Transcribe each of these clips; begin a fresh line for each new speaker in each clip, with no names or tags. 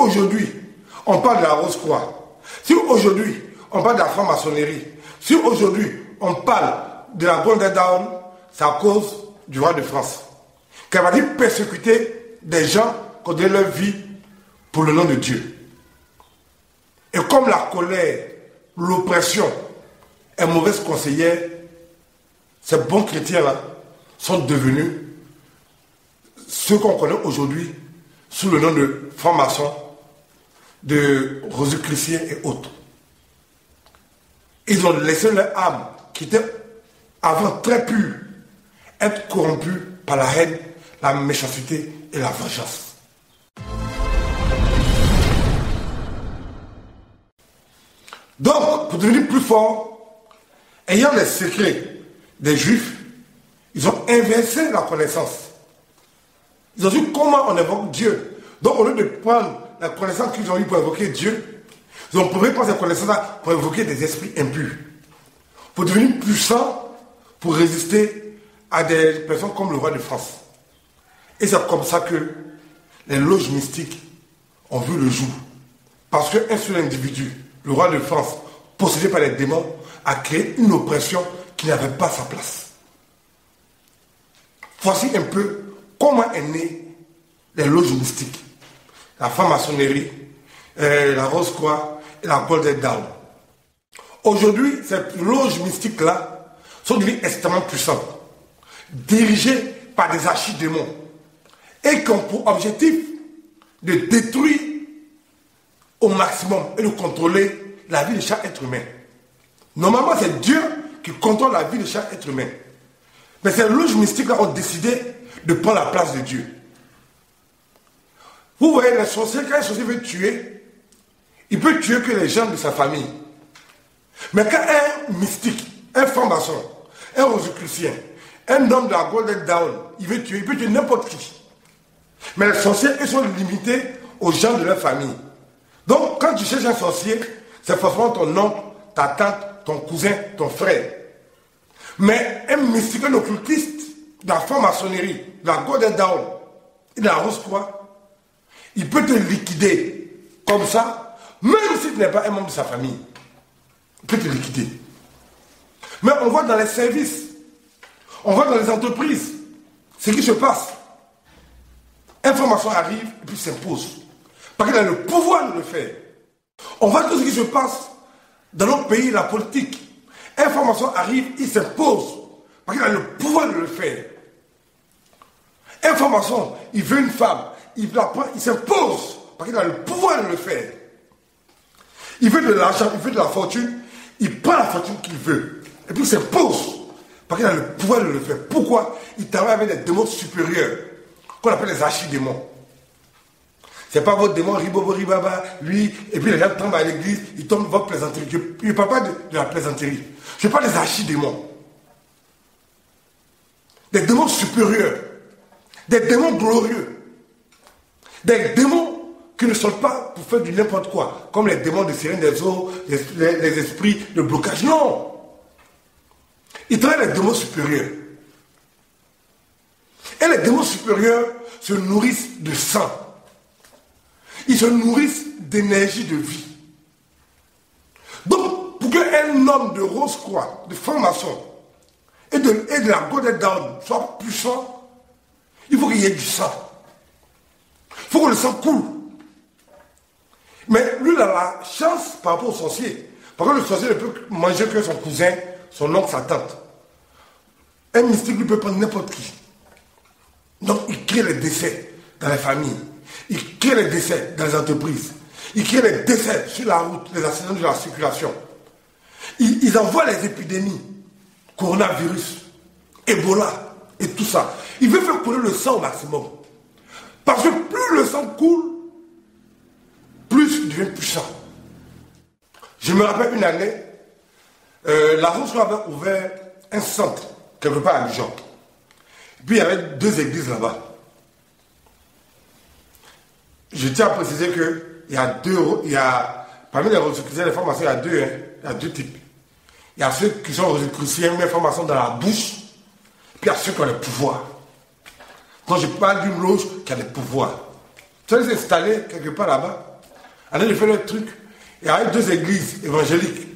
aujourd'hui, on parle de la Rose-Croix, si aujourd'hui, on parle de la franc-maçonnerie, si aujourd'hui, on parle de la Golden Dawn, c'est à cause du roi de France, qui va dire persécuter des gens qui ont donné leur vie pour le nom de Dieu. Et comme la colère, l'oppression est mauvaise conseillère, ces bons chrétiens-là sont devenus ceux qu'on connaît aujourd'hui sous le nom de francs-maçons, de rosicruciens et autres. Ils ont laissé leur âme, qui était avant très pure, être corrompue par la haine, la méchanceté et la vengeance. Donc, pour devenir plus fort, ayant les secrets des Juifs, ils ont inversé la connaissance. Ils ont dit comment on évoque Dieu. Donc, au lieu de prendre la connaissance qu'ils ont eue pour évoquer Dieu, ils ont préféré prendre cette connaissance-là pour évoquer des esprits impurs. Pour devenir puissants, pour résister à des personnes comme le roi de France. Et c'est comme ça que les loges mystiques ont vu le jour. Parce qu'un seul individu, le roi de France, possédé par les démons, a créé une oppression qui n'avait pas sa place. Voici un peu comment est née les loges mystiques. La franc-maçonnerie, la Rose-Croix et la Golden Dawn. Aujourd'hui, ces loges mystiques-là sont devenues extrêmement puissantes, dirigées par des archidémons et qui ont pour objectif de détruire au maximum et de contrôler la vie de chaque être humain. Normalement, c'est Dieu qui contrôle la vie de chaque être humain. Mais ces loges mystiques-là ont décidé de prendre la place de Dieu. Vous voyez, les sorciers, quand un sorcier veut tuer, il peut tuer que les gens de sa famille. Mais quand un mystique, un franc-maçon, un rosicrucien, un homme de la Golden Dawn, il peut tuer n'importe qui. Mais les sorciers, ils sont limités aux gens de leur famille. Donc, quand tu cherches un sorcier, c'est forcément ton oncle, ta tante, ton cousin, ton frère. Mais un mystique, un occultiste, de la franc-maçonnerie, de la Golden Dawn et de la Rose-Croix, il peut te liquider comme ça, même si tu n'es pas un membre de sa famille. Il peut te liquider. Mais on voit dans les services, on voit dans les entreprises, ce qui se passe. Un franc-maçon arrive et puis s'impose. Parce qu'il a le pouvoir de le faire. On voit tout ce qui se passe dans notre pays, la politique. Un franc-maçon arrive, il s'impose. Parce qu'il a le pouvoir de le faire. Un franc-maçon, il veut une femme, il la prend, il s'impose. Parce qu'il a le pouvoir de le faire. Il veut de l'argent, il veut de la fortune, il prend la fortune qu'il veut. Et puis il s'impose. Parce qu'il a le pouvoir de le faire. Pourquoi? Il travaille avec des démons supérieurs, qu'on appelle les archidémons. C'est pas votre démon ribobo ribaba, lui, et puis les gens tombent à l'église, ils tombent votre plaisanterie. Je ne parle pas de la plaisanterie. Je parle des archidémons. Des démons supérieurs. Des démons glorieux. Des démons qui ne sont pas pour faire du n'importe quoi. Comme les démons de sirène des eaux, les esprits de blocage. Non. Ils travaillent les démons supérieurs. Et les démons supérieurs se nourrissent de sang. Ils se nourrissent d'énergie de vie. Donc, pour qu'un homme de Rose-Croix, de franc-maçon et de la Golden Dawn soit puissant, il faut qu'il y ait du sang. Il faut que le sang coule. Mais lui, il a la chance par rapport au sorcier. Par contre, le sorcier ne peut manger que son cousin, son oncle, sa tante. Un mystique, lui, peut prendre n'importe qui. Donc, il crée les décès dans les familles. Il crée les décès dans les entreprises. Il crée les décès sur la route, les accidents de la circulation. Ils envoient les épidémies, coronavirus, Ebola et tout ça. Il veut faire couler le sang au maximum. Parce que plus le sang coule, plus il devient puissant. Je me rappelle une année, la Rose-Croix avait ouvert un centre, quelque part à Dijon. Puis il y avait 2 églises là-bas. Je tiens à préciser parmi les rosicruciens, les formations, il y a 2 types. Il y a ceux qui sont rosicruciens, mais formations dans la bouche, puis il y a ceux qui ont le pouvoir. Quand je parle d'une loge qui a le pouvoir, tu vas les installer quelque part là-bas, en train de faire leur truc. Il y avait 2 églises évangéliques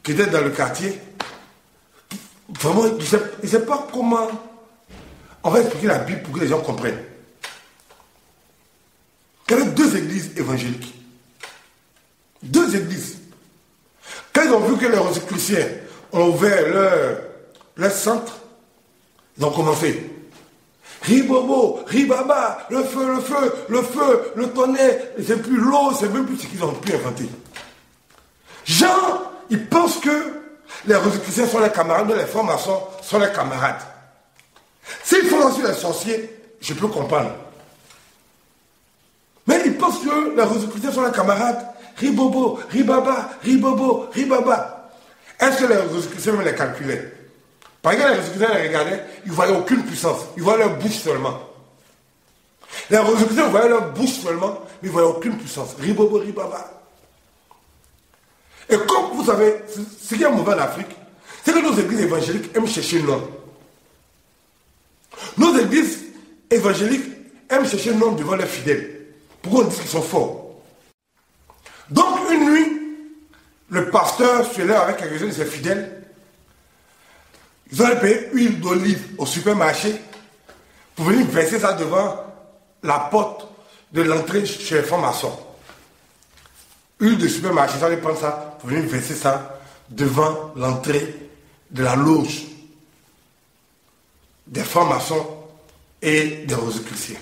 qui étaient dans le quartier. Vraiment, je ne sais pas comment on va expliquer la Bible pour que les gens comprennent. Il y avait 2 églises évangéliques. 2 églises. Quand ils ont vu que les Rosicruciens ont ouvert leur centre, ils ont commencé. Ribobo, ribaba, le feu, le feu, le feu, le tonnerre, c'est plus l'eau, c'est même plus ce qu'ils ont pu inventer. Jean, ils pensent que les Rosicruciens sont les camarades, mais les francs-maçons sont les camarades. S'ils font aussi les sorciers, je peux comprendre. Mais ils pensent que les Rosicruciens sont les camarades. Ribobo, ribaba, ribobo, ribaba. Est-ce que les Rosicruciens me les calculaient? Par exemple, les Rosicruciens les regardaient, ils ne voyaient aucune puissance. Ils voyaient leur bouche seulement. Les Rosicruciens voyaient leur bouche seulement, mais ils ne voyaient aucune puissance. Ribobo, ribaba. Et comme vous savez, ce qui est mauvais en Afrique, c'est que nos églises évangéliques aiment chercher le nom. Nos églises évangéliques aiment chercher le nom devant les fidèles. Pourquoi on dit qu'ils sont forts? Donc une nuit, le pasteur se lève avec quelques-uns de ses fidèles. Ils ont payé huile d'olive au supermarché pour venir verser ça devant la porte de l'entrée chez les francs-maçons. Huile de supermarché, ça allait prendre ça pour venir verser ça devant l'entrée de la loge des francs-maçons et des Rosicruciens.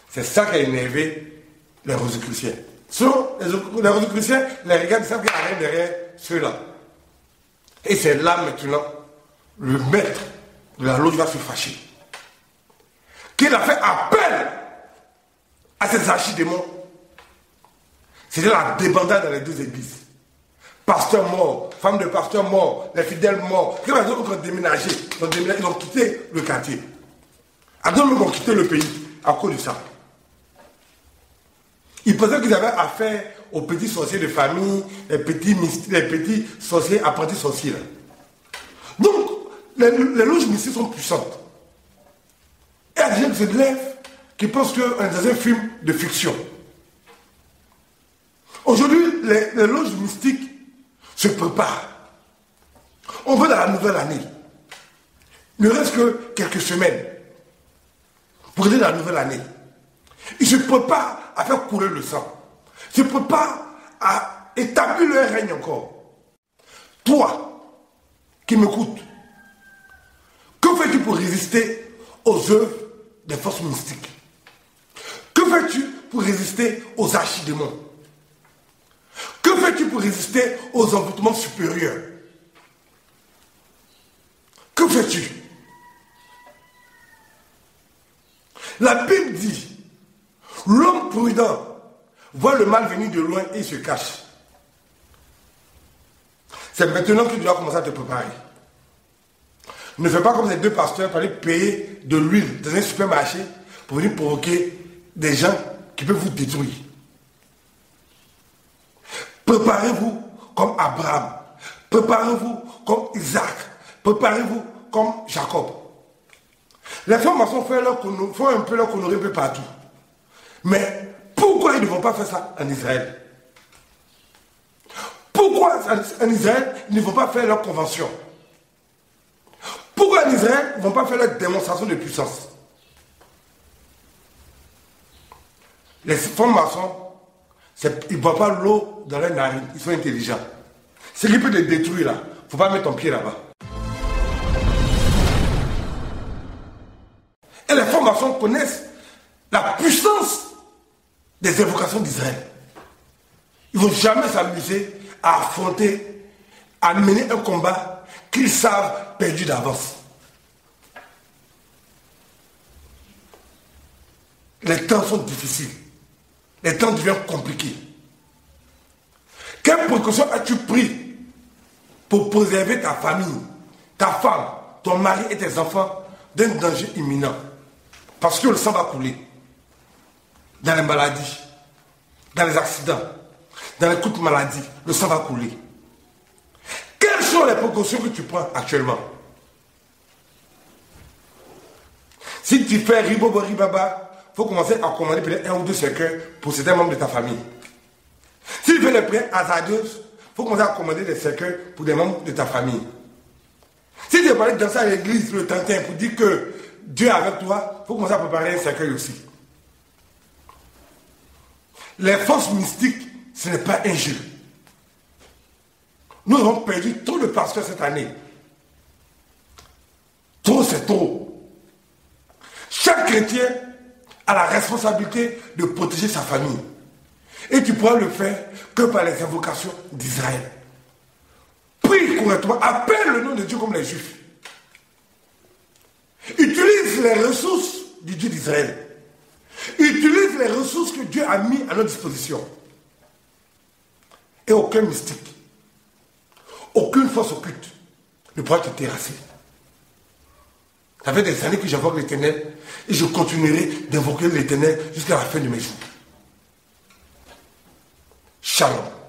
C'est ça qui a énervé les Rosicruciens. Les Rosicruciens, les regardent, ils savent qu'il y a rien derrière ceux-là. Et c'est là maintenant, le maître de la loge va se fâcher. Qu'il a fait appel à ces archidémons. C'était la débandade dans les 2 églises. Pasteur mort, femme de pasteur mort, les fidèles morts. Les gens ont déménagé, ils ont quitté le quartier. D'autres ont quitté le pays à cause de ça. Ils pensaient qu'ils avaient affaire aux petits sorciers de famille, les petits sorciers, apprentis sorciers. Donc, les loges mystiques sont puissantes. Et il y a des gens qui se lèvent, qui pensent qu'on est dans un film de fiction. Aujourd'hui, les loges mystiques se préparent. On va dans la nouvelle année. Il ne reste que quelques semaines pour aider la nouvelle année. Ils se préparent à faire couler le sang. Ils se préparent à établir leur règne encore. Toi, qui m'écoutes, que fais-tu pour résister aux œuvres des forces mystiques? Que fais-tu pour résister aux archidémons? Que fais-tu pour résister aux envoûtements supérieurs? Que fais-tu? La Bible dit, l'homme prudent voit le mal venir de loin et il se cache. C'est maintenant que tu dois commencer à te préparer. Ne fais pas comme ces 2 pasteurs pour aller payer de l'huile dans un supermarché pour venir provoquer des gens qui peuvent vous détruire. Préparez-vous comme Abraham. Préparez-vous comme Isaac. Préparez-vous comme Jacob. Les francs-maçons font un peu leur connerie un peu partout. Mais pourquoi ils ne vont pas faire ça en Israël? Pourquoi en Israël ils ne vont pas faire leur convention? Pourquoi en Israël ils ne vont pas faire leur démonstration de puissance? Les francs-maçons, ils ne boivent pas l'eau dans leurs narines, ils sont intelligents. Ce qui peut te détruire là, il ne faut pas mettre ton pied là-bas. Et les francs-maçons connaissent la puissance des évocations d'Israël. Ils ne vont jamais s'amuser à affronter, à mener un combat qu'ils savent perdu d'avance. Les temps sont difficiles. Les temps deviennent compliqués. Quelles précautions as-tu pris pour préserver ta famille, ta femme, ton mari et tes enfants d'un danger imminent? Parce que le sang va couler. Dans les maladies, dans les accidents, dans les coups de maladie, le sang va couler. Quelles sont les précautions que tu prends actuellement? Si tu fais ribobo ribaba, il faut commencer à commander peut-être 1 ou 2 cercueils pour certains membres de ta famille. Si tu fais les prières hasardeuses, il faut commencer à commander des cercueils pour des membres de ta famille. Si tu es parlé de danser à l'église le 31 pour dire que Dieu est avec toi, il faut commencer à préparer un cercueil aussi. Les forces mystiques, ce n'est pas un jeu. Nous avons perdu trop de pasteurs cette année. Trop, c'est trop. Chaque chrétien a la responsabilité de protéger sa famille. Et tu pourras le faire que par les invocations d'Israël. Prie correctement, appelle le nom de Dieu comme les Juifs. Utilise les ressources du Dieu d'Israël. Utilise les ressources que Dieu a mis à notre disposition. Et aucun mystique, aucune force occulte ne pourra te terrasser. Ça fait des années que j'invoque l'Éternel et je continuerai d'invoquer l'Éternel jusqu'à la fin de mes jours. Shalom.